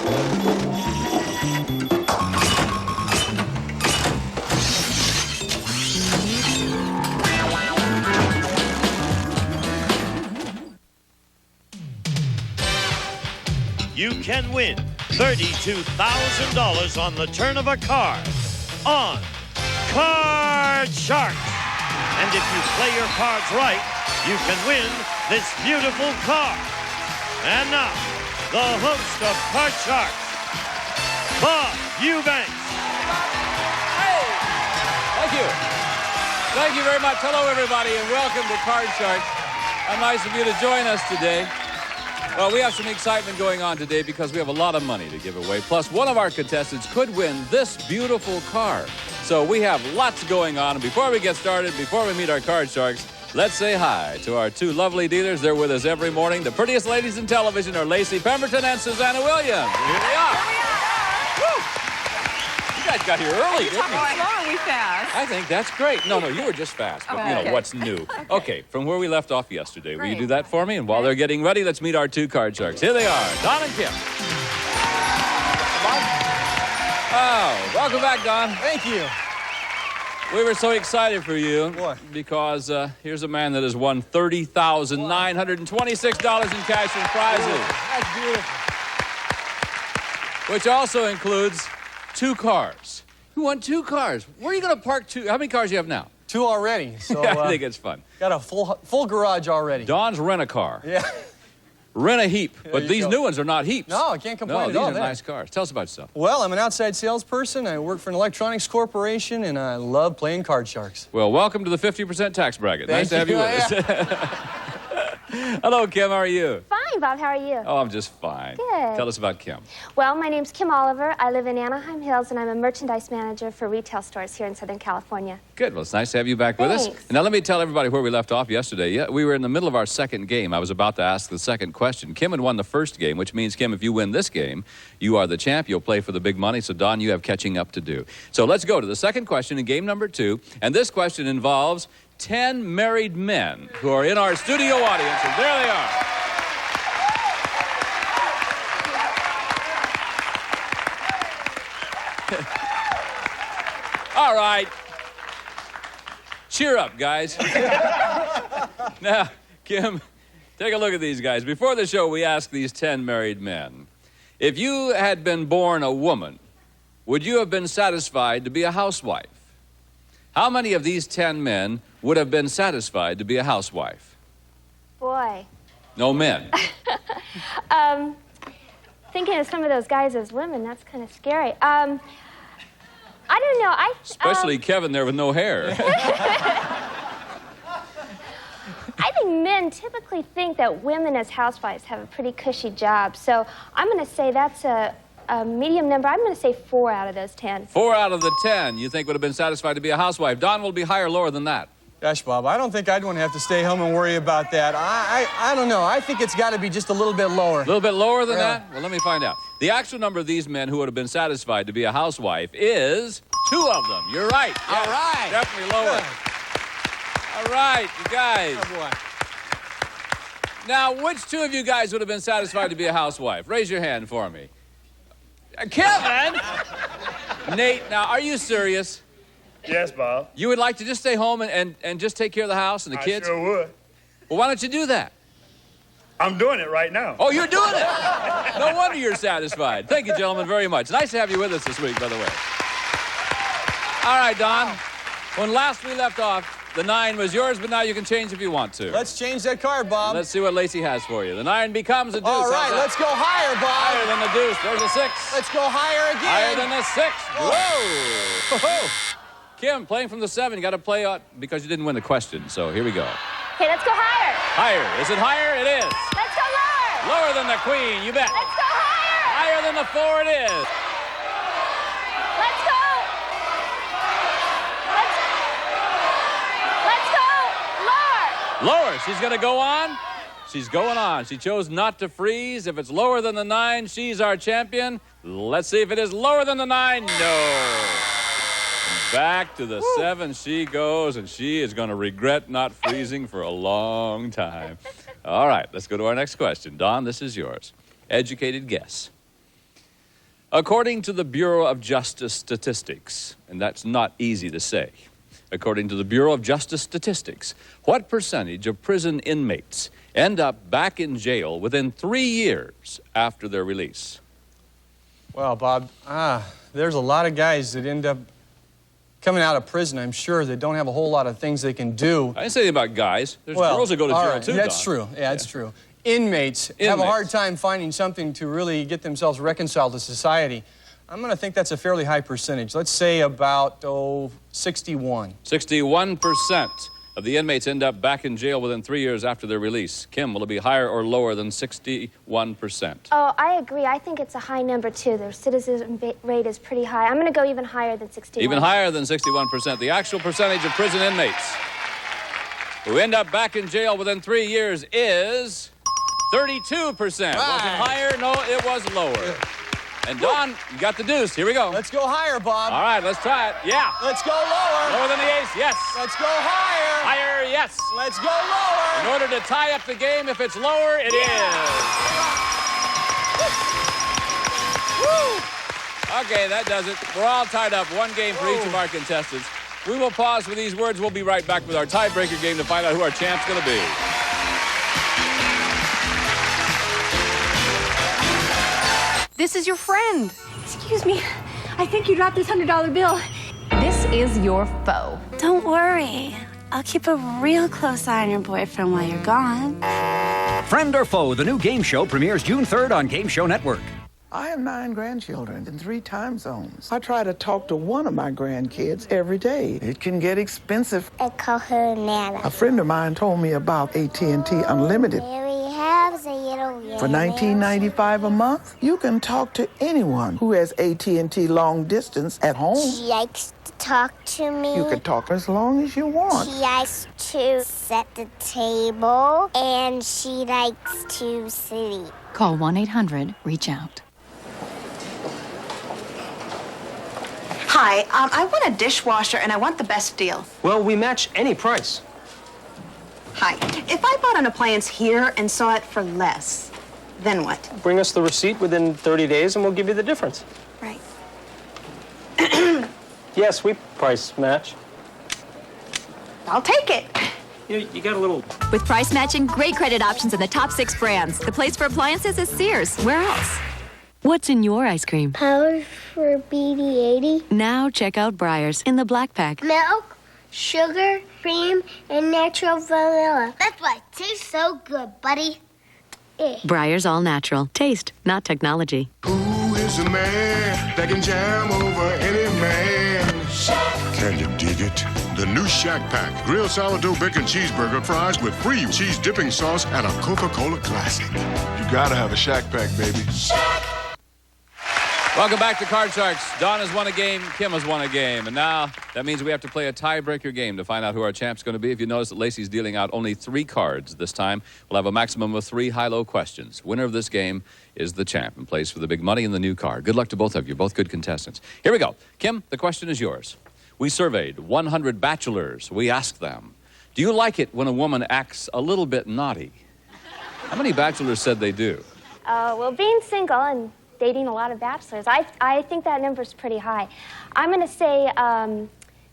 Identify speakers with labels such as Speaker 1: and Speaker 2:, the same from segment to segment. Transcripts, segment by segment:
Speaker 1: You can win $32,000 on the turn of a card on Card Sharks. And if you play your cards right, you can win this beautiful car. And now, the host of Card Sharks, Bob Eubanks.
Speaker 2: Hey! Thank you. Thank you very much. Hello, everybody, and welcome to Card Sharks. How nice of you to join us today. Well, we have some excitement going on today because we have a lot of money to give away. Plus, one of our contestants could win this beautiful car. So we have lots going on. And before we get started, before we meet our Card Sharks, let's say hi to our two lovely dealers. They're with us every morning. The prettiest ladies in television are Lacey Pemberton and Susanna Williams. Here they are. Woo! You guys got here early, didn't you?
Speaker 3: Slow, are we fast?
Speaker 2: I think that's great. No, you were just fast. But, you know, what's new? Okay, from where we left off yesterday, will you do that for me? And while they're getting ready, let's meet our two Card Sharks. Here they are, Don and Kim. Oh, welcome back, Don.
Speaker 4: Thank you.
Speaker 2: We were so excited for you.
Speaker 4: What?
Speaker 2: Because here's a man that has won $30,926 in cash and prizes.
Speaker 4: That's beautiful.
Speaker 2: Which also includes 2 cars. You won 2 cars. Where are you going to park 2? How many cars do you have now?
Speaker 4: 2 already. So
Speaker 2: I think it's fun.
Speaker 4: got a full garage already.
Speaker 2: Don's rent a car.
Speaker 4: Yeah.
Speaker 2: Rent a heap. But
Speaker 4: you
Speaker 2: these
Speaker 4: go.
Speaker 2: new ones are not heaps.
Speaker 4: No, I can't complain
Speaker 2: no,
Speaker 4: at all.
Speaker 2: these are nice cars. Tell us about yourself.
Speaker 4: Well, I'm an outside salesperson. I work for an electronics corporation, and I love playing Card Sharks.
Speaker 2: Well, welcome to the 50% tax bracket.
Speaker 4: Thank
Speaker 2: nice to have you
Speaker 4: you.
Speaker 2: with us. Hello, Kim. How are you?
Speaker 5: Fine, Bob. How are you?
Speaker 2: Oh, I'm just fine.
Speaker 5: Good.
Speaker 2: Tell us about Kim.
Speaker 5: Well, my name's Kim Oliver. I live in Anaheim Hills, and I'm a merchandise manager for retail stores here in Southern California.
Speaker 2: Good. Well, it's nice to have you back with us.
Speaker 5: Thanks.
Speaker 2: And now let me tell everybody where we left off yesterday. Yeah, we were in the middle of our second game. I was about to ask the second question. Kim had won the first game, which means, Kim, if you win this game, you are the champ. You'll play for the big money. So, Don, you have catching up to do. So let's go to the second question in game number 2. And this question involves 10 married men who are in our studio audience. And there they are. All right. Cheer up, guys. Now, Kim, take a look at these guys. Before the show, we asked these 10 married men, if you had been born a woman, would you have been satisfied to be a housewife? How many of these 10 men would have been satisfied to be a housewife?
Speaker 5: Boy.
Speaker 2: No men.
Speaker 5: Thinking of some of those guys as women, that's kind of scary. I don't know.
Speaker 2: Especially Kevin there with no hair.
Speaker 5: I think men typically think that women as housewives have a pretty cushy job. So I'm going to say that's a medium number. I'm going to say 4 out of those 10.
Speaker 2: 4 out of the 10 you think would have been satisfied to be a housewife. Don will be higher or lower than that.
Speaker 4: Gosh, Bob, I don't think I'd want to have to stay home and worry about that. I don't know. I think it's got to be just a little bit lower.
Speaker 2: A little bit lower than that? Well, let me find out. The actual number of these men who would have been satisfied to be a housewife is 2 of them. You're right. Yes,
Speaker 4: All right.
Speaker 2: Definitely lower.
Speaker 4: Good.
Speaker 2: All right, you guys.
Speaker 4: Oh, boy.
Speaker 2: Now, which 2 of you guys would have been satisfied to be a housewife? Raise your hand for me. Kevin! Nate, now, are you serious?
Speaker 6: Yes, Bob.
Speaker 2: You would like to just stay home and just take care of the house and the kids?
Speaker 6: I sure would.
Speaker 2: Well, why don't you do that?
Speaker 6: I'm doing it right now.
Speaker 2: Oh, you're doing it! No wonder you're satisfied. Thank you, gentlemen, very much. Nice to have you with us this week, by the way. All right, Don. When last we left off, the 9 was yours, but now you can change if you want to.
Speaker 4: Let's change that card, Bob.
Speaker 2: Let's see what Lacey has for you. The 9 becomes a deuce.
Speaker 4: All right, let's go higher, Bob.
Speaker 2: Higher than the deuce. There's a 6.
Speaker 4: Let's go higher again.
Speaker 2: Higher than the 6. Whoa! Whoa. Kim, playing from the 7, you got to play out because you didn't win the question. So here we go.
Speaker 5: Okay, let's go higher.
Speaker 2: Higher. Is it higher? It is.
Speaker 5: Let's go lower.
Speaker 2: Lower than the queen, you bet.
Speaker 5: Let's go higher.
Speaker 2: Higher than the 4, it is.
Speaker 5: Let's go. Let's go lower.
Speaker 2: Lower. She's going to go on. She's going on. She chose not to freeze. If it's lower than the 9, she's our champion. Let's see if it is lower than the 9. No. Back to the 7 she goes, and she is going to regret not freezing for a long time. All right, let's go to our next question. Don, this is yours. Educated guess. According to the Bureau of Justice Statistics, and that's not easy to say, according to the Bureau of Justice Statistics, what percentage of prison inmates end up back in jail within 3 years after their release?
Speaker 4: Well, Bob, there's a lot of guys that end up coming out of prison, I'm sure, that don't have a whole lot of things they can do.
Speaker 2: I didn't say anything about guys. There's girls that go to jail too,
Speaker 4: That's
Speaker 2: Don.
Speaker 4: true. Yeah, that's true. Inmates have a hard time finding something to really get themselves reconciled to society. I'm going to think that's a fairly high percentage. Let's say about, 61.
Speaker 2: 61% of the inmates end up back in jail within 3 years after their release. Kim, will it be higher or lower than 61%?
Speaker 5: Oh, I agree. I think it's a high number, too. The recidivism rate is pretty high. I'm going to go even higher than 61.
Speaker 2: Even higher than 61%. The actual percentage of prison inmates who end up back in jail within 3 years is 32%. Was it higher? No, it was lower. And Don, you got the deuce. Here we go.
Speaker 4: Let's go higher, Bob.
Speaker 2: All right, let's try it. Yeah.
Speaker 4: Let's go lower.
Speaker 2: Lower than the ace, yes.
Speaker 4: Let's go higher.
Speaker 2: Higher, yes.
Speaker 4: Let's go lower.
Speaker 2: In order to tie up the game, if it's lower, it is. Okay, that does it. We're all tied up. One game for each of our contestants. We will pause for these words. We'll be right back with our tiebreaker game to find out who our champ's going to be.
Speaker 3: This is your friend.
Speaker 7: Excuse me, I think you dropped this $100 bill.
Speaker 3: This is your foe.
Speaker 7: Don't worry. I'll keep a real close eye on your boyfriend while you're gone.
Speaker 8: Friend or Foe, the new game show, premieres June 3rd on Game Show Network.
Speaker 9: I have 9 grandchildren in 3 time zones. I try to talk to one of my grandkids every day. It can get expensive.
Speaker 10: I call her Nana.
Speaker 9: A friend of mine told me about AT&T Unlimited. For $19.95 a month, you can talk to anyone who has AT&T long distance at home.
Speaker 10: She likes to talk to me.
Speaker 9: You can talk as long as you want.
Speaker 10: She likes to set the table, and she likes to sleep.
Speaker 3: Call 1-800-REACH-OUT.
Speaker 11: Hi, I want a dishwasher and I want the best deal.
Speaker 12: Well, we match any price.
Speaker 11: Hi. If I bought an appliance here and saw it for less, then what?
Speaker 12: Bring us the receipt within 30 days and we'll give you the difference.
Speaker 11: Right.
Speaker 12: Yes, we price match.
Speaker 11: I'll take it.
Speaker 12: You got a little...
Speaker 13: With price matching, great credit options in the top 6 brands. The place for appliances is Sears. Where else?
Speaker 3: What's in your ice cream?
Speaker 10: Power for BD80.
Speaker 3: Now check out Breyers in the black pack.
Speaker 10: Milk, sugar, cream, and natural vanilla. That's why it tastes so good, buddy.
Speaker 3: Breyers All Natural. Taste, not technology.
Speaker 14: Who is the man that can jam over any man? Shaq. Can you dig it? The new Shack Pack. Grilled sourdough bacon cheeseburger fries with free cheese dipping sauce and a Coca-Cola Classic. You gotta have a Shack Pack, baby. Shack.
Speaker 2: Welcome back to Card Sharks. Don has won a game, Kim has won a game, and now that means we have to play a tiebreaker game to find out who our champ's going to be. If you notice that Lacey's dealing out only 3 cards this time, we'll have a maximum of 3 high-low questions. Winner of this game is the champ and plays for the big money in the new car. Good luck to both of you, both good contestants. Here we go. Kim, the question is yours. We surveyed 100 bachelors. We asked them, do you like it when a woman acts a little bit naughty? How many bachelors said they do?
Speaker 5: Well, being single and dating a lot of bachelors, I think that number's pretty high. I'm going to say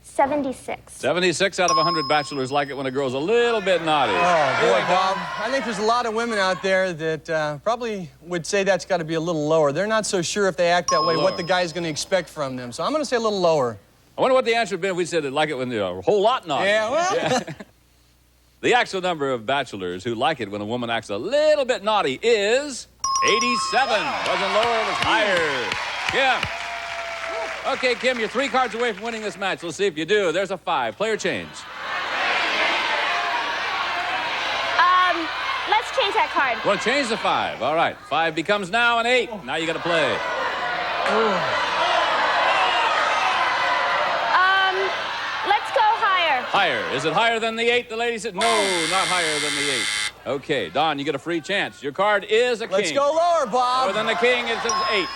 Speaker 5: 76.
Speaker 2: 76 out of 100 bachelors like it when a girl's a little bit naughty.
Speaker 4: Oh, boy, Bob. I think there's a lot of women out there that probably would say that's got to be a little lower. They're not so sure if they act that way, what the guy's going to expect from them. So I'm going to say a little lower.
Speaker 2: I wonder what the answer would be if we said they'd like it when they're a whole lot naughty.
Speaker 4: Yeah, well.
Speaker 2: Yeah. The actual number of bachelors who like it when a woman acts a little bit naughty is 87. Wasn't lower, it was higher. Kim. Okay, Kim, you're 3 cards away from winning this match. Let's see if you do. There's a 5. Player change.
Speaker 5: Let's change that card.
Speaker 2: Want to change the 5? All right. 5 becomes now an 8. Now you got to play.
Speaker 5: Let's go higher.
Speaker 2: Higher. Is it higher than the 8? The lady said, no, not higher than the 8. Okay, Don, you get a free chance. Your card is a king.
Speaker 4: Let's go lower, Bob.
Speaker 2: Lower than the king, it's an 8.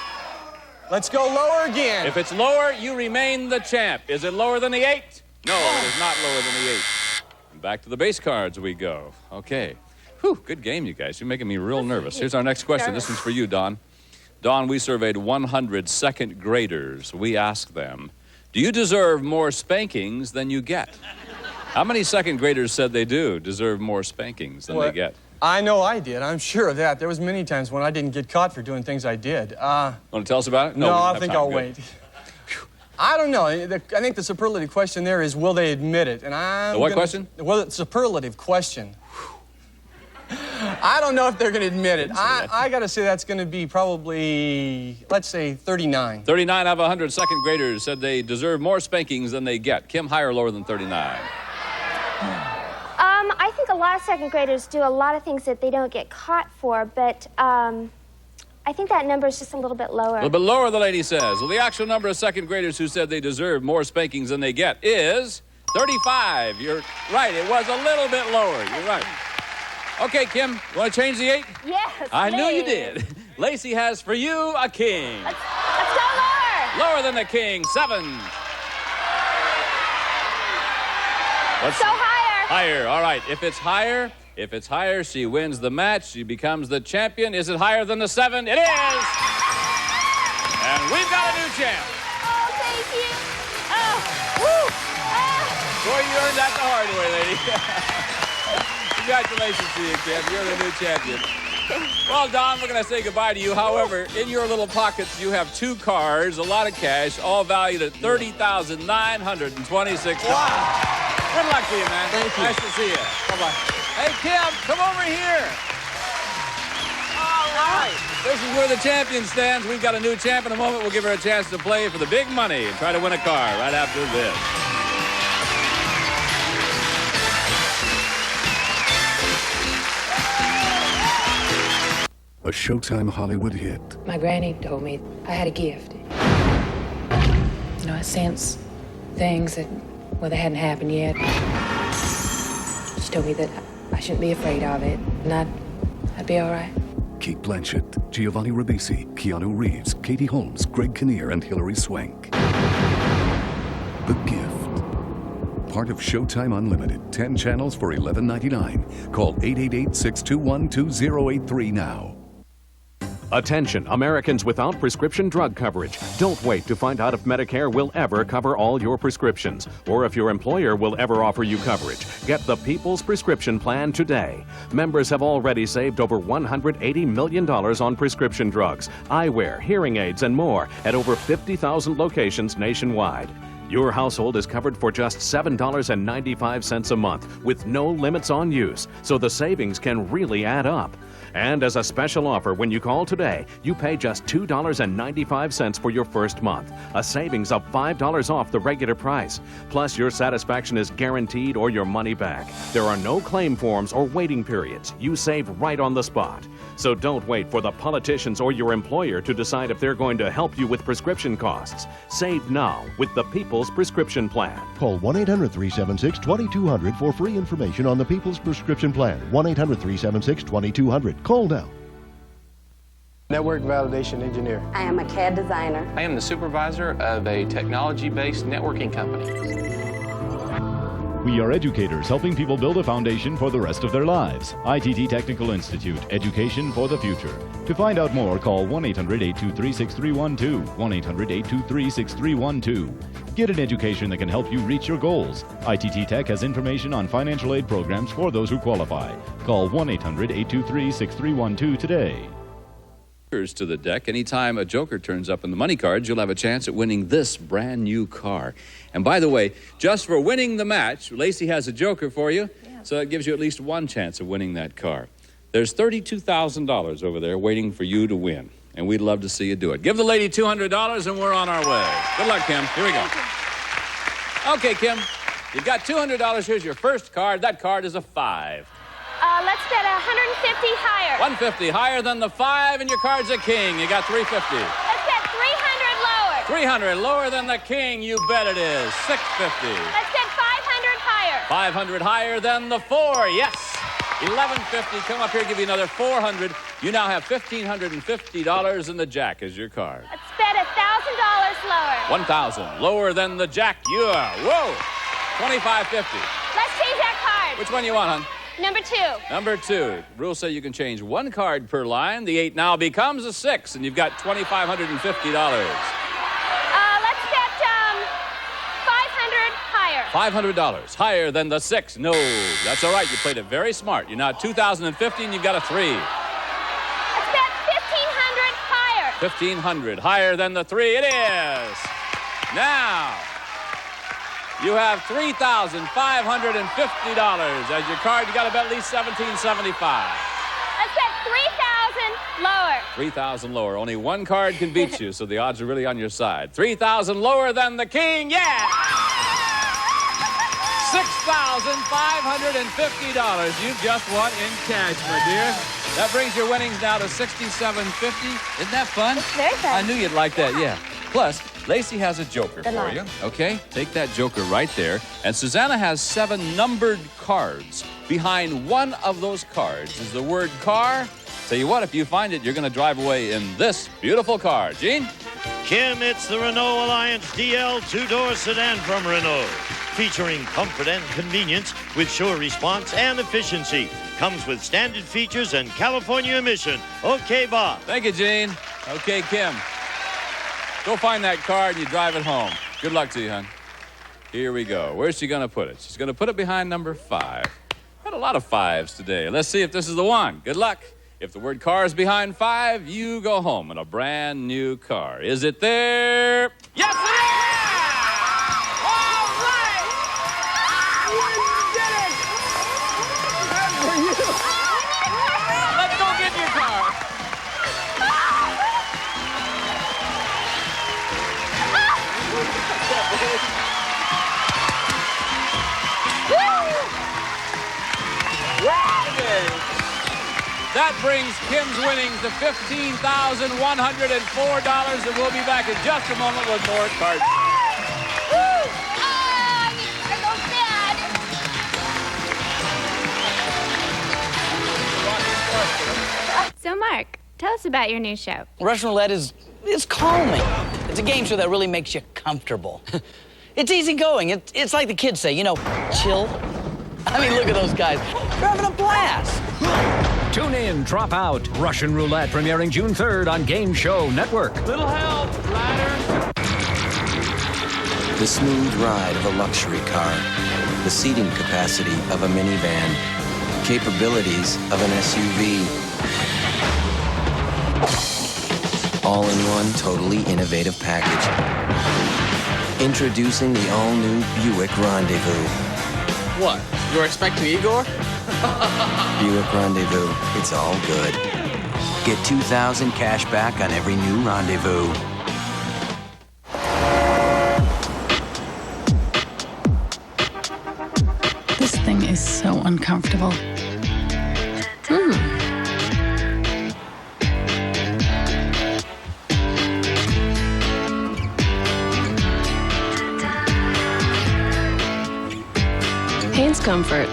Speaker 4: Let's go lower again.
Speaker 2: If it's lower, you remain the champ. Is it lower than the 8? No, it is not lower than the 8. And back to the base cards we go. Okay. Whew, good game, you guys. You're making me real nervous. Here's our next question. This one's for you, Don. Dawn, we surveyed 100 second graders. We asked them, do you deserve more spankings than you get? How many second graders said they do deserve more spankings than they get?
Speaker 4: I know I did. I'm sure of that. There was many times when I didn't get caught for doing things I did.
Speaker 2: Want to tell us about it?
Speaker 4: No, I think I'll wait. I don't know. I think the superlative question there is, will they admit it? And
Speaker 2: the what question?
Speaker 4: Well, the superlative question. I don't know if they're going to admit it. I got to say that's going to be probably, let's say, 39.
Speaker 2: 39 out of 100 second graders said they deserve more spankings than they get. Kim, higher or lower than 39?
Speaker 5: I think a lot of second graders do a lot of things that they don't get caught for, but I think that number is just a little bit lower.
Speaker 2: A little bit lower, the lady says. Well, the actual number of second graders who said they deserve more spankings than they get is 35. You're right. It was a little bit lower. You're right. Okay, Kim, you want to change the 8?
Speaker 5: Yes,
Speaker 2: I knew you did. Lacey has for you a king.
Speaker 5: Let's go lower.
Speaker 2: Lower than the king, 7.
Speaker 5: So higher.
Speaker 2: Higher, all right. If it's higher, she wins the match. She becomes the champion. Is it higher than the 7? It is! And we've got a new champ.
Speaker 5: Oh, thank you. Oh, woo.
Speaker 2: Boy, you earned that the hard way, lady. Congratulations to you, Kim. You're the new champion. Well, Don, we're going to say goodbye to you. However, in your little pockets, you have 2 cars, a lot of cash, all valued at $30,926.
Speaker 4: Wow.
Speaker 2: Good luck to you, man.
Speaker 4: Thank you.
Speaker 2: Nice to see you. Bye-bye. Hey, Kim, come over here. All right. This is where the champion stands. We've got a new champ in a moment. We'll give her a chance to play for the big money and try to win a car right after this.
Speaker 15: A Showtime Hollywood hit.
Speaker 16: My granny told me I had a gift. You know, I sense things that, well, they hadn't happened yet. She told me that I shouldn't be afraid of it, and I'd be all right.
Speaker 15: Cate Blanchett, Giovanni Ribisi, Keanu Reeves, Katie Holmes, Greg Kinnear, and Hilary Swank. The Gift. Part of Showtime Unlimited. 10 channels for $11.99. Call 888-621-2083 now.
Speaker 17: Attention, Americans without prescription drug coverage. Don't wait to find out if Medicare will ever cover all your prescriptions or if your employer will ever offer you coverage. Get the People's Prescription Plan today. Members have already saved over $180 million on prescription drugs, eyewear, hearing aids, and more at over 50,000 locations nationwide. Your household is covered for just $7.95 a month with no limits on use, so the savings can really add up. And as a special offer, when you call today, you pay just $2.95 for your first month, a savings of $5 off the regular price. Plus, your satisfaction is guaranteed or your money back. There are no claim forms or waiting periods. You save right on the spot. So don't wait for the politicians or your employer to decide if they're going to help you with prescription costs. Save now with the People's Prescription Plan.
Speaker 18: Call 1-800-376-2200 for free information on the People's Prescription Plan. 1-800-376-2200. Call now.
Speaker 4: Network validation engineer.
Speaker 19: I am a CAD designer.
Speaker 12: I am the supervisor of a technology-based networking company.
Speaker 20: We are educators helping people build a foundation for the rest of their lives. ITT Technical Institute, education for the future. To find out more, call 1-800-823-6312, 1-800-823-6312. Get an education that can help you reach your goals. ITT Tech has information on financial aid programs for those who qualify. Call 1-800-823-6312 today.
Speaker 2: To the deck. Anytime a joker turns up in the money cards, you'll have a chance at winning this brand new car. And by the way, just for winning the match, Lacey has a joker for you, so that gives you at least one chance of winning that car. There's $32,000 over there waiting for you to win, and we'd love to see you do it. Give the lady $200 and we're on our way. Good luck, Kim. Here we go. Okay, Kim, you've got $200. Here's your first card. That card is a 5.
Speaker 5: Let's bet 150 higher.
Speaker 2: 150 higher than the 5, and your card's a king. You got 350.
Speaker 5: Let's bet 300 lower.
Speaker 2: 300 lower than the king. You bet it is. 650.
Speaker 5: Let's bet 500 higher.
Speaker 2: 500 higher than the 4. Yes. 1150. Come up here, give you another 400. You now have $1,550 in the jack as your card.
Speaker 5: Let's bet $1,000 lower.
Speaker 2: 1,000 lower than the jack. You are. Whoa. 2550.
Speaker 5: Let's change that card.
Speaker 2: Which one you want, hon?
Speaker 5: Number 2.
Speaker 2: Number 2. Rules say you can change 1 card per line. The 8 now becomes a 6, and you've got $2,550.
Speaker 5: Let's bet 500 higher.
Speaker 2: $500 higher than the 6. No, that's all right. You played it very smart. You're now 2,050, and you've got a 3.
Speaker 5: Let's bet 1,500 higher.
Speaker 2: 1,500 higher than the 3. It is. Now, you have $3,550 as your card. You got to bet at least $1,775.
Speaker 5: Let's bet 3,000 lower.
Speaker 2: 3,000 lower. Only 1 card can beat you, so the odds are really on your side. 3,000 lower than the king. Yeah! $6,550 you've just won in cash, my dear. That brings your winnings now to $6,750. Isn't that fun?
Speaker 5: It's very fun.
Speaker 2: I knew you'd like that, yeah. Plus, Lacey has a joker for you, okay? Take that joker right there. And Susanna has 7 numbered cards. Behind one of those cards is the word car. Tell you what, if you find it, you're going to drive away in this beautiful car. Gene?
Speaker 1: Kim, it's the Renault Alliance DL 2-door sedan from Renault. Featuring comfort and convenience with sure response and efficiency. Comes with standard features and California emission. Okay, Bob.
Speaker 2: Thank you, Gene. Okay, Kim. Go find that car and you drive it home. Good luck to you, hon. Here we go. Where's she going to put it? She's going to put it behind number 5. Got a lot of 5s today. Let's see if this is the one. Good luck. If the word car is behind 5, you go home in a brand new car. Is it there? Yes, it is! All right! You did it! Good for you. Let's go get your car. That brings Kim's winnings to $15,104, and we'll be back in just a moment with more cards.
Speaker 5: So, Mark, tell us about your new show.
Speaker 19: Russian Roulette is calming. It's a game show that really makes you comfortable. It's easygoing. It's like the kids say, you know, chill. I mean, look at those guys. They're having a blast.
Speaker 8: Tune in, drop out. Russian Roulette premiering June 3rd on Game Show Network.
Speaker 2: Little help, ladder.
Speaker 21: The smooth ride of a luxury car. The seating capacity of a minivan. Capabilities of an SUV. All in one totally innovative package. Introducing the all-new Buick Rendezvous.
Speaker 19: What? You're expecting Igor?
Speaker 21: Buick Rendezvous. It's all good. Get $2,000 cash back on every new Rendezvous.
Speaker 22: This thing is so uncomfortable.
Speaker 23: Haynes Comfort.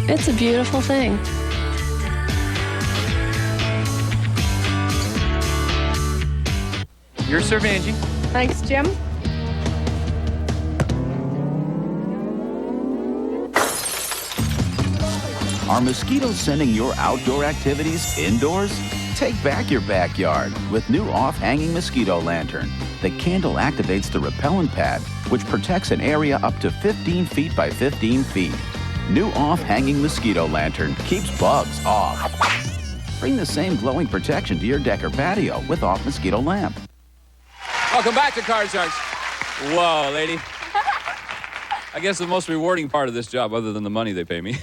Speaker 23: It's a beautiful thing.
Speaker 2: Your serve, Angie.
Speaker 23: Thanks, Jim.
Speaker 24: Are mosquitoes sending your outdoor activities indoors? Take back your backyard with new off-hanging mosquito lantern. The candle activates the repellent pad, which protects an area up to 15 feet by 15 feet. New off-hanging mosquito lantern keeps bugs off. Bring the same glowing protection to your deck or patio with off mosquito lamp.
Speaker 2: Welcome back to Card Sharks. Whoa, lady. I guess the most rewarding part of this job, other than the money they pay me,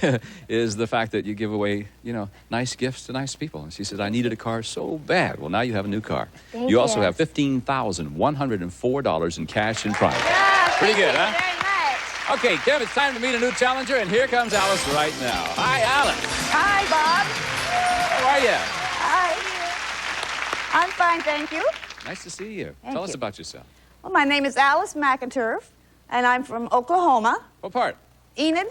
Speaker 2: is the fact that you give away, you know, nice gifts to nice people. And she said, I needed a car so bad. Well, now you have a new car.
Speaker 5: Thank
Speaker 2: you also
Speaker 5: you.
Speaker 2: have $15,104 in cash and prize.
Speaker 5: Yeah,
Speaker 2: Pretty good,
Speaker 5: thank you
Speaker 2: huh?
Speaker 5: very much.
Speaker 2: Okay, Kim, it's time to meet a new challenger, and here comes Alice right now. Hi, Alice.
Speaker 25: Hi, Bob.
Speaker 2: How are you?
Speaker 25: Hi. I'm fine, thank you.
Speaker 2: Nice to see you.
Speaker 25: Thank
Speaker 2: Tell us
Speaker 25: you.
Speaker 2: about yourself.
Speaker 25: Well, my name is Alice McInturf, and I'm from Oklahoma.
Speaker 2: What part?
Speaker 25: Enid,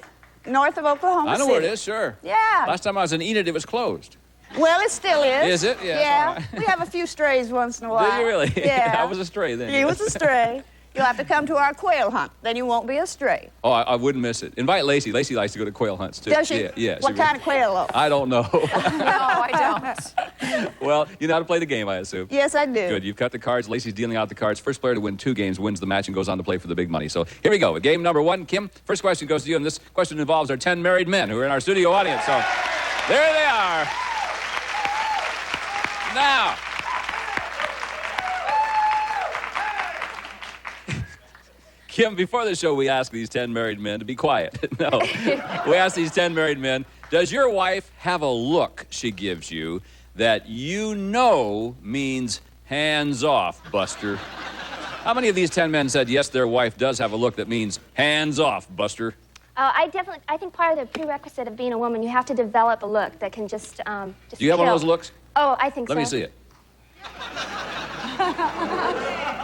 Speaker 25: north of Oklahoma
Speaker 2: I know
Speaker 25: City.
Speaker 2: where it is, sure.
Speaker 25: Yeah.
Speaker 2: Last time I was in Enid, it was closed.
Speaker 25: Well, it still is.
Speaker 2: Is it? Yeah,
Speaker 25: Yeah.
Speaker 2: all right.
Speaker 25: We have a few strays once in a while.
Speaker 2: Do you really?
Speaker 25: Yeah.
Speaker 2: I was a stray then.
Speaker 25: He was a stray. You'll have to come to our quail hunt. Then you won't be astray.
Speaker 2: Oh, I wouldn't miss it. Invite Lacey. Lacey likes to go to quail hunts, too.
Speaker 25: Does she?
Speaker 2: Yeah.
Speaker 25: What kind of quail, though?
Speaker 2: I don't know.
Speaker 25: No, I don't.
Speaker 2: Well, you know how to play the game, I assume.
Speaker 25: Yes, I do.
Speaker 2: Good. You've cut the cards. Lacey's dealing out the cards. First player to win 2 games wins the match and goes on to play for the big money. So here we go. Game number 1. Kim, first question goes to you, and this question involves our 10 married men who are in our studio audience. So there they are. Now, Kim, before the show, we asked these 10 married men to be quiet. No. We asked these 10 married men, does your wife have a look she gives you that you know means hands off, Buster? How many of these 10 men said, yes, their wife does have a look that means hands off, Buster?
Speaker 5: I think part of the prerequisite of being a woman, you have to develop a look that can just
Speaker 2: Do you have one of those looks?
Speaker 5: Oh, I think so.
Speaker 2: Let me see it.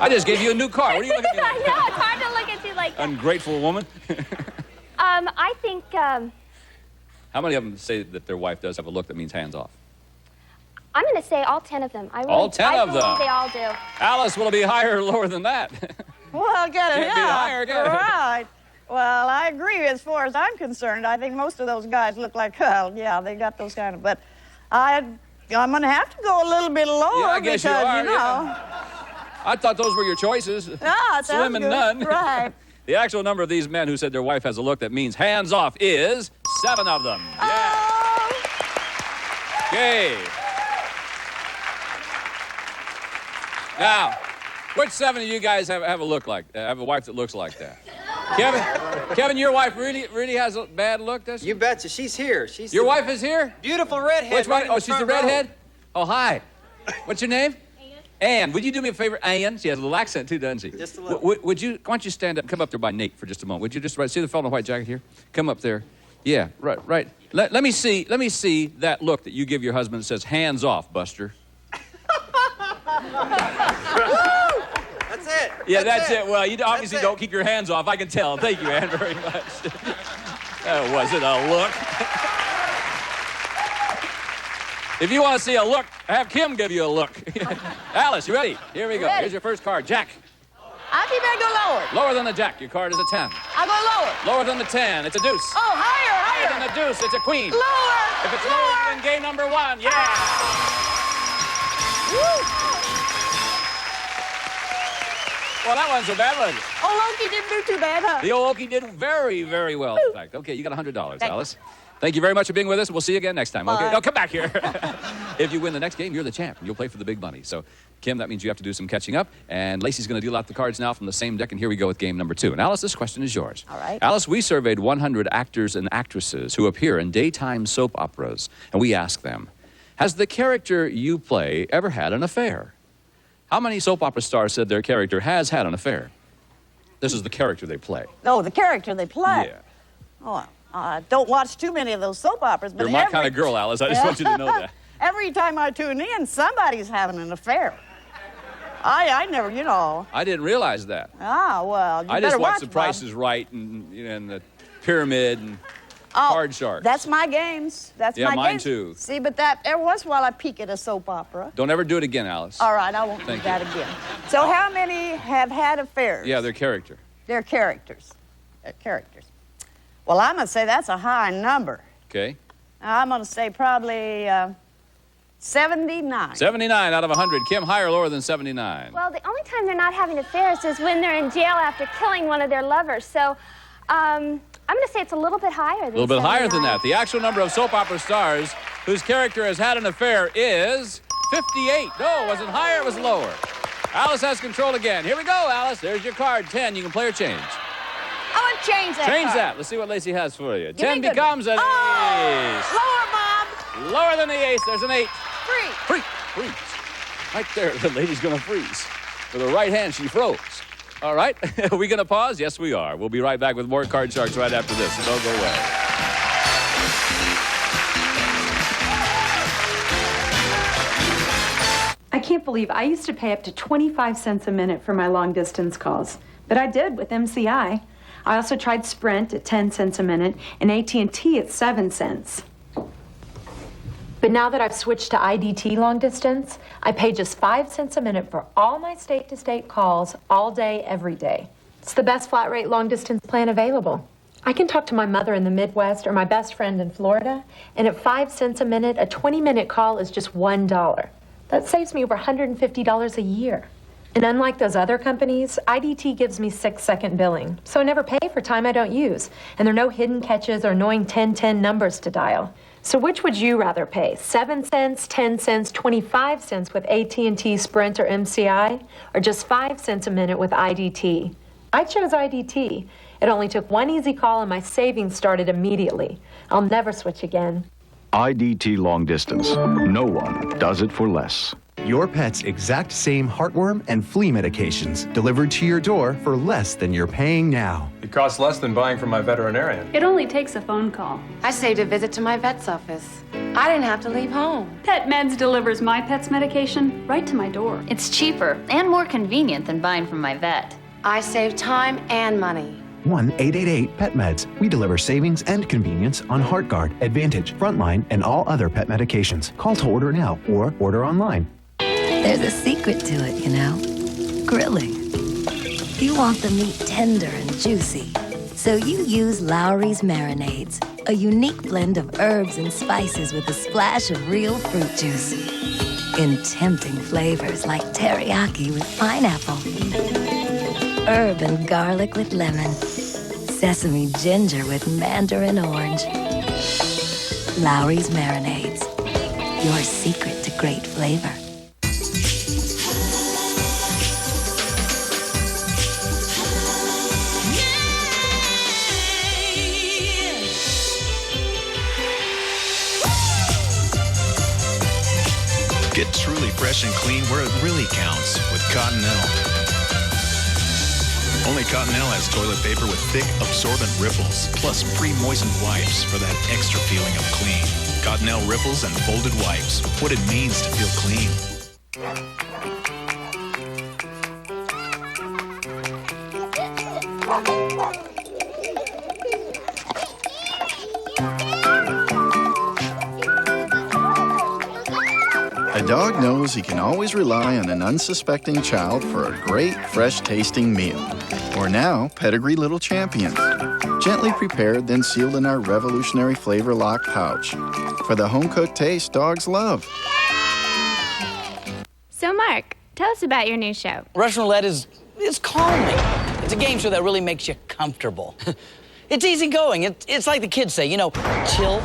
Speaker 2: I just gave you a new car. What are you looking at?
Speaker 5: I know, it's hard to look at you like that.
Speaker 2: Ungrateful woman.
Speaker 5: I think,
Speaker 2: How many of them say that their wife does have a look that means hands off?
Speaker 5: I'm going to say all 10 of them.
Speaker 2: All 10 of them?
Speaker 5: I believe they all do.
Speaker 2: Alice, will it be higher or lower than that?
Speaker 25: Well, get it.
Speaker 2: Can't be higher, can it?
Speaker 25: Right. Well, I agree as far as I'm concerned. I think most of those guys look like, well, yeah, they got those kind of, but I'm going to have to go a little bit lower
Speaker 2: I guess
Speaker 25: because,
Speaker 2: you are,
Speaker 25: know.
Speaker 2: yeah. I thought those were your choices.
Speaker 25: Ah,
Speaker 2: Slim and
Speaker 25: good.
Speaker 2: none.
Speaker 25: Right.
Speaker 2: The actual number of these men who said their wife has a look that means hands off is 7 of them. Yeah. Okay. Now, which 7 of you guys have a look like that? Have a wife that looks like that? Kevin, your wife really has a bad look, does she?
Speaker 6: You betcha. She's here.
Speaker 2: Your wife is here?
Speaker 6: Beautiful redhead.
Speaker 2: Which one?
Speaker 6: Right in
Speaker 2: Oh, she's the
Speaker 6: front row.
Speaker 2: redhead? Oh, hi. What's your name? Ann. Would you do me a favor, Ann? She has a little accent, too, doesn't she?
Speaker 6: Just a little.
Speaker 2: Would you, why don't you stand up, come up there by Nate for just a moment. Would you just, see the fellow in the white jacket here? Come up there. Yeah, right. Let me see that look that you give your husband that says, hands off, Buster.
Speaker 6: That's it.
Speaker 2: Yeah, that's it. Well, you obviously don't keep your hands off. I can tell. Thank you, Ann, very much. That wasn't a look. If you want to see a look, have Kim give you a look. Alice, you ready? Here we go.
Speaker 25: Ready.
Speaker 2: Here's your first card. Jack.
Speaker 25: I think I go lower.
Speaker 2: Lower than the Jack. Your card is a 10.
Speaker 25: I go lower.
Speaker 2: Lower than the 10. It's a deuce.
Speaker 25: Oh, higher.
Speaker 2: Higher than the deuce. It's a queen.
Speaker 25: Lower.
Speaker 2: If it's lower, you win game number 1. Yeah.
Speaker 25: Woo.
Speaker 2: Well, that wasn't so bad, was it?
Speaker 25: Oh, Loki didn't do too bad, huh?
Speaker 2: The old Okie did very, very well, in fact. Okay, you got $100, Alice. Thank you very much for being with us. We'll see you again next time, okay?
Speaker 25: Bye.
Speaker 2: No, come back here. If you win the next game, you're the champ, and you'll play for the big money. So, Kim, that means you have to do some catching up. And Lacey's going to deal out the cards now from the same deck, and here we go with game number 2. And Alice, this question is yours.
Speaker 25: All right.
Speaker 2: Alice, we surveyed 100 actors and actresses who appear in daytime soap operas, and we asked them, has the character you play ever had an affair? How many soap opera stars said their character has had an affair? This is the character they play.
Speaker 25: Oh, the character they play.
Speaker 2: Yeah.
Speaker 25: Oh, I don't watch too many of those soap operas, but
Speaker 2: You're my kind of girl, Alice. I just want you to know that.
Speaker 25: Every time I tune in, somebody's having an affair. I never, you know.
Speaker 2: I didn't realize that.
Speaker 25: Ah, well, you
Speaker 2: I
Speaker 25: better
Speaker 2: just watched
Speaker 25: watch
Speaker 2: The
Speaker 25: Bob.
Speaker 2: Price is Right and the Pyramid and Card Sharks.
Speaker 25: That's my games. That's
Speaker 2: Yeah,
Speaker 25: my
Speaker 2: mine
Speaker 25: games.
Speaker 2: too.
Speaker 25: See, but that every once in a while I peek at a soap opera.
Speaker 2: Don't ever do it again, Alice.
Speaker 25: All right, I won't
Speaker 2: Thank
Speaker 25: do that again. So how many have had affairs?
Speaker 2: Yeah, their character.
Speaker 25: They're characters. They're characters. Well, I'm going to say that's a high number.
Speaker 2: Okay.
Speaker 25: I'm going to say probably 79.
Speaker 2: 79 out of 100. Kim, higher or lower than 79?
Speaker 5: Well, the only time they're not having affairs is when they're in jail after killing one of their lovers. So, I'm going to say it's a little bit higher than
Speaker 2: A little bit higher
Speaker 5: 79.
Speaker 2: than that. The actual number of soap opera stars whose character has had an affair is 58. No, it wasn't higher, it was lower. Alice has control again. Here we go, Alice. There's your card. 10. You can play or change.
Speaker 25: I want to change that.
Speaker 2: Change
Speaker 25: card.
Speaker 2: that. Let's see what Lacey has for you.
Speaker 25: Give
Speaker 2: 10
Speaker 25: me good
Speaker 2: becomes an
Speaker 25: one.
Speaker 2: ace.
Speaker 25: Lower, Bob.
Speaker 2: Lower than the ace. There's an 8.
Speaker 25: Free.
Speaker 2: Freeze. Right there. The lady's going to freeze. With her right hand, she froze. All right. Are we going to pause? Yes, we are. We'll be right back with more Card Sharks right after this. So don't go away.
Speaker 7: I can't believe I used to pay up to 25 cents a minute for my long-distance calls, but I did with MCI. I also tried Sprint at 10 cents a minute and AT&T at 7 cents. But now that I've switched to IDT long distance, I pay just 5 cents a minute for all my state-to-state calls all day, every day. It's the best flat rate long distance plan available. I can talk to my mother in the Midwest or my best friend in Florida, and at 5 cents a minute, a 20-minute call is just $1. That saves me over $150 a year. And unlike those other companies, IDT gives me 6-second billing, so I never pay for time I don't use, and there are no hidden catches or annoying 1010 numbers to dial. So which would you rather pay, 7 cents, 10 cents, 25 cents with AT&T, Sprint, or MCI, or just 5 cents a minute with IDT? I chose IDT. It only took one easy call and my savings started immediately. I'll never switch again.
Speaker 3: IDT Long Distance. No one does it for less.
Speaker 9: Your pet's exact same heartworm and flea medications delivered to your door for less than you're paying now.
Speaker 4: It costs less than buying from my veterinarian.
Speaker 23: It only takes a phone call.
Speaker 10: I saved a visit to my vet's office. I didn't have to leave home.
Speaker 23: Pet Meds delivers my pet's medication right to my door.
Speaker 11: It's cheaper and more convenient than buying from my vet.
Speaker 10: I save time and money.
Speaker 9: 1-888-PET-MEDS. We deliver savings and convenience on HeartGuard, Advantage, Frontline, and all other pet medications. Call to order now or order online.
Speaker 13: There's a secret to it, you know. Grilling. You want the meat tender and juicy, so you use Lowry's Marinades, a unique blend of herbs and spices with a splash of real fruit juice. In tempting flavors like teriyaki with pineapple, herb and garlic with lemon, sesame ginger with mandarin orange. Lowry's Marinades, your secret to great flavor.
Speaker 26: Get truly fresh and clean where it really counts with Cottonelle. Only Cottonelle has toilet paper with thick, absorbent ripples, plus pre-moistened wipes for that extra feeling of clean. Cottonelle ripples and folded wipes. What it means to feel clean.
Speaker 27: A dog knows he can always rely on an unsuspecting child for a great, fresh-tasting meal. Or now, Pedigree Little Champions. Gently prepared, then sealed in our revolutionary flavor lock pouch. For the home-cooked taste dogs love.
Speaker 28: So, Mark, tell us about your new show.
Speaker 19: Russian roulette is calming. It's a game show that really makes you comfortable. It's easygoing. It's like the kids say, you know, chill.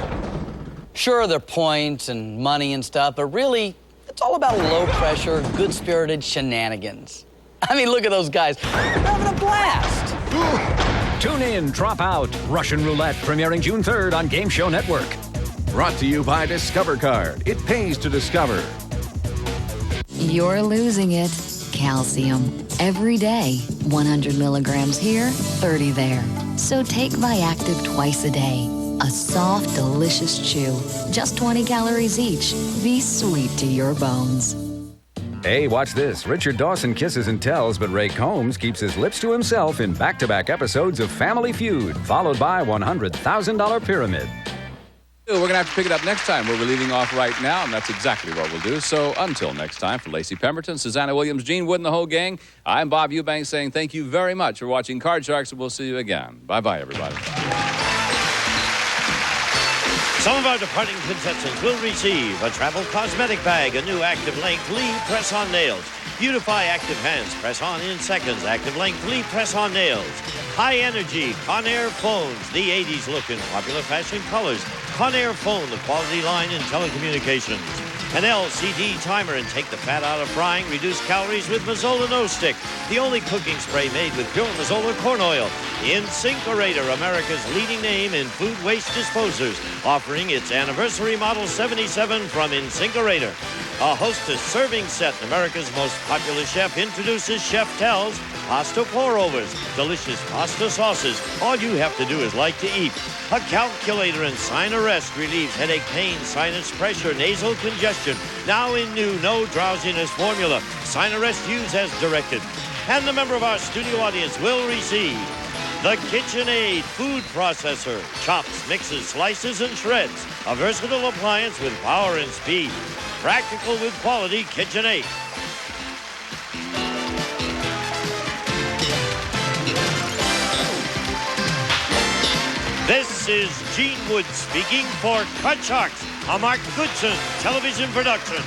Speaker 19: Sure, there are points and money and stuff, but really, it's all about low-pressure, good-spirited shenanigans. I mean, look at those guys. They're having a blast.
Speaker 8: Tune in, drop out. Russian Roulette, premiering June 3rd on Game Show Network.
Speaker 29: Brought to you by Discover Card. It pays to discover.
Speaker 22: You're losing it. Calcium. Every day. 100 milligrams here, 30 there. So take Viactive twice a day. A soft, delicious chew. Just 20 calories each. Be sweet to your bones.
Speaker 8: Hey, watch this. Richard Dawson kisses and tells, but Ray Combs keeps his lips to himself in back-to-back episodes of Family Feud, followed by $100,000 Pyramid.
Speaker 2: We're going to have to pick it up next time. We're leaving off right now, and that's exactly what we'll do. So until next time, for Lacey Pemberton, Susanna Williams, Gene Wood, and the whole gang, I'm Bob Eubanks saying thank you very much for watching Card Sharks, and we'll see you again. Bye-bye, everybody.
Speaker 1: Some of our departing contestants will receive a travel cosmetic bag, a new Active Length Lee Press-On Nails, Beautify Active Hands, press-on in seconds, Active Length Lee Press-On Nails, High Energy Conair Phones, the 80s look in popular fashion colors, Conair Phone, the quality line in telecommunications, an LCD timer, and take the fat out of frying, reduce calories with Mazzola No Stick, the only cooking spray made with pure Mazzola corn oil. InSinkErator, America's leading name in food waste disposers, offering its anniversary model 77 from InSinkErator. A Hostess serving set, America's most popular chef introduces Chef Tell's pasta pour-overs, delicious pasta sauces. All you have to do is like to eat. A calculator and Sinarest relieves headache, pain, sinus pressure, nasal congestion. Now in new no drowsiness formula. Sinarest use as directed. And a member of our studio audience will receive the KitchenAid food processor, chops, mixes, slices, and shreds. a versatile appliance with power and speed. Practical with quality KitchenAid. This is Gene Wood speaking for Card Sharks, a Mark Goodson television production.